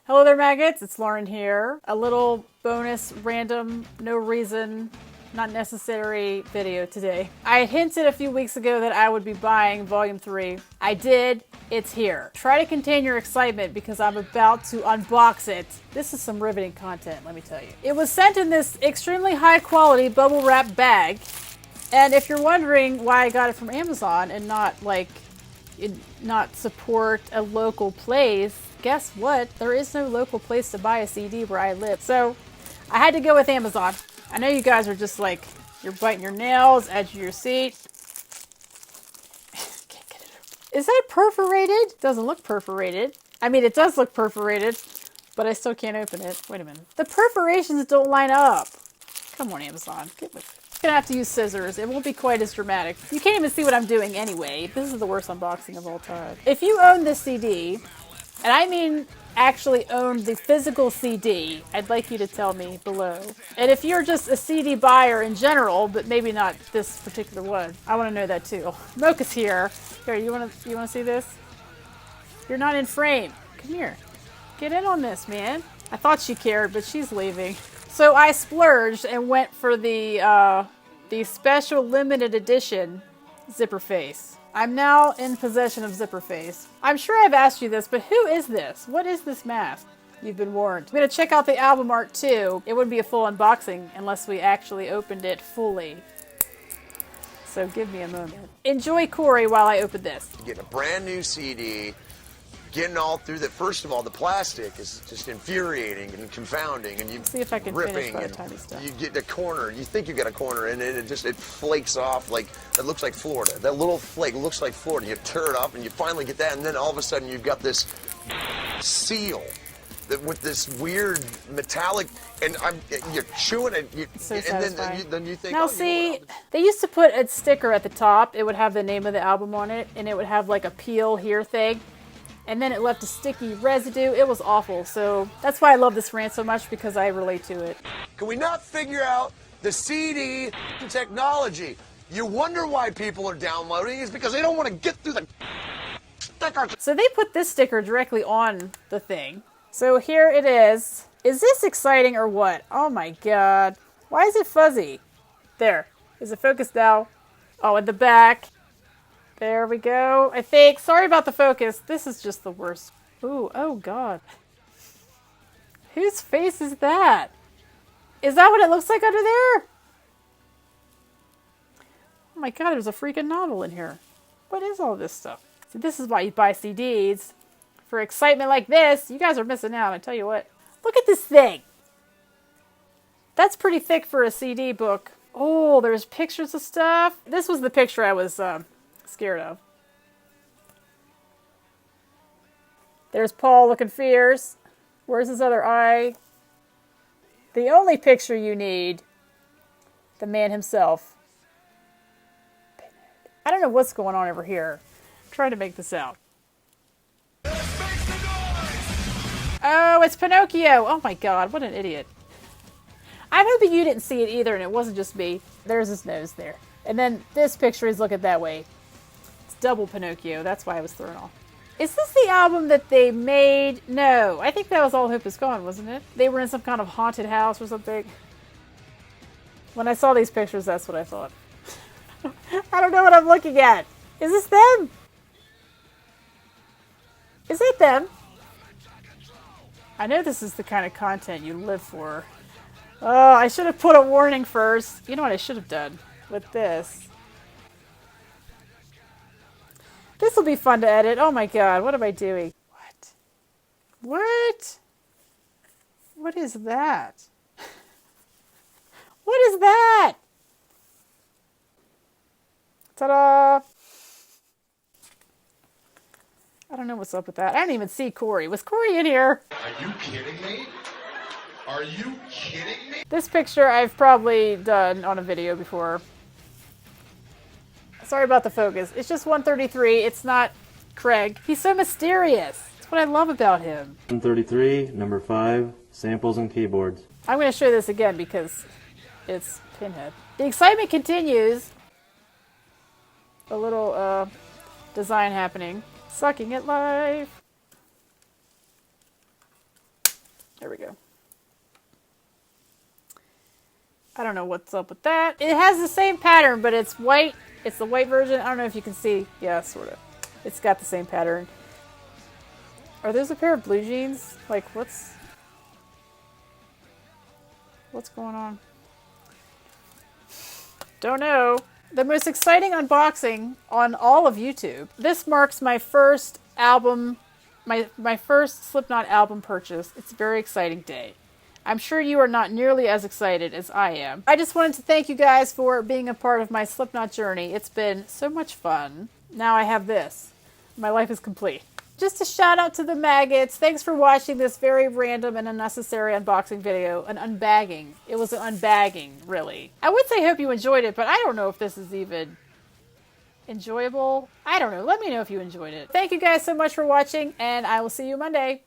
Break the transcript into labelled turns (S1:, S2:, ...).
S1: Hello there, maggots. It's Lauren here. A little bonus, random, no reason, not necessary video today. I hinted a few weeks ago that I would be buying Volume 3. I did. It's here. Try to contain your excitement because I'm about to unbox it. This is some riveting content, let me tell you. It was sent in this extremely high quality bubble wrap bag. And if you're wondering why I got it from Amazon and not support a local place, guess what? There is no local place to buy a CD where I live. So I had to go with Amazon. I know you guys are just like, you're biting your nails, edge of your seat. Can't get it open. Is that perforated? Doesn't look perforated. I mean, it does look perforated, but I still can't open it. Wait a minute. The perforations don't line up. Come on, Amazon. Get with it. I'm gonna have to use scissors. It won't be quite as dramatic. You can't even see what I'm doing anyway. This is the worst unboxing of all time. If you own this CD, and I mean actually own the physical CD, I'd like you to tell me below. And if you're just a CD buyer in general, but maybe not this particular one, I want to know that too. Mocha's here. Here, you want to see this? You're not in frame. Come here. Get in on this, man. I thought she cared, but she's leaving. So I splurged and went for the special limited edition zipper face. I'm now in possession of zipper face. I'm sure I've asked you this, but who is this? What is this mask? You've been warned. I'm going to check out the album art too. It wouldn't be a full unboxing unless we actually opened it fully. So give me a moment. Enjoy Corey while I open this.
S2: You get a brand new CD, getting all through that. First of all, the plastic is just infuriating and confounding, and you
S1: see if I can finish by the time it's done.
S2: You get a corner. You think you got a corner, and it flakes off like it looks like Florida. That little flake looks like Florida. You tear it up, and you finally get that, and then all of a sudden you've got this seal that with this weird metallic, and you're chewing it. Then you think.
S1: Now see, they used to put a sticker at the top. It would have the name of the album on it, and it would have like a peel here thing. And then it left a sticky residue. It was awful. So that's why I love this rant so much, because I relate to it.
S2: Can we not figure out the CD technology? You wonder why people are downloading. It's because they don't want to get through the sticker.
S1: So they put this sticker directly on the thing. So here it is. Is this exciting or what? Oh my God. Why is it fuzzy? There. Is it focused now? Oh, in the back. There we go, I think. Sorry about the focus. This is just the worst. Ooh, oh God. Whose face is that? Is that what it looks like under there? Oh my God, there's a freaking novel in here. What is all this stuff? See, this is why you buy CDs. For excitement like this, you guys are missing out, I tell you what. Look at this thing. That's pretty thick for a CD book. Oh, there's pictures of stuff. This was the picture I was scared of. There's Paul looking fierce. Where's his other eye? The only picture you need, the man himself. I don't know what's going on over here. I'm trying to make this out. Oh, it's Pinocchio. Oh my God, what an idiot. I'm hoping you didn't see it either and it wasn't just me. There's his nose there. And then this picture is looking that way. Double Pinocchio. That's why I was thrown off. Is this the album that they made? No. I think that was All Hope Is Gone, wasn't it? They were in some kind of haunted house or something. When I saw these pictures, that's what I thought. I don't know what I'm looking at. Is this them? Is it them? I know this is the kind of content you live for. Oh, I should have put a warning first. You know what I should have done with this? This will be fun to edit. Oh my God, what am I doing? What? What? What is that? What is that? Ta-da! I don't know what's up with that. I didn't even see Corey. Was Corey in here?
S2: Are you kidding me? Are you kidding me?
S1: This picture I've probably done on a video before. Sorry about the focus. It's just 133. It's not Craig. He's so mysterious. That's what I love about him.
S3: 133, number 5, samples and keyboards.
S1: I'm going to show this again because it's Pinhead. The excitement continues. A little design happening. Sucking at life. There we go. I don't know what's up with that. It has the same pattern, but it's white. It's the white version. I don't know if you can see. Yeah, sort of. It's got the same pattern. Are those a pair of blue jeans? Like, what's going on? Don't know. The most exciting unboxing on all of YouTube. This marks my first album, my first Slipknot album purchase. It's a very exciting day. I'm sure you are not nearly as excited as I am. I just wanted to thank you guys for being a part of my Slipknot journey. It's been so much fun. Now I have this. My life is complete. Just a shout out to the Maggots. Thanks for watching this very random and unnecessary unboxing video. An unbagging. It was an unbagging, really. I would say hope you enjoyed it, but I don't know if this is even enjoyable. I don't know. Let me know if you enjoyed it. Thank you guys so much for watching, and I will see you Monday.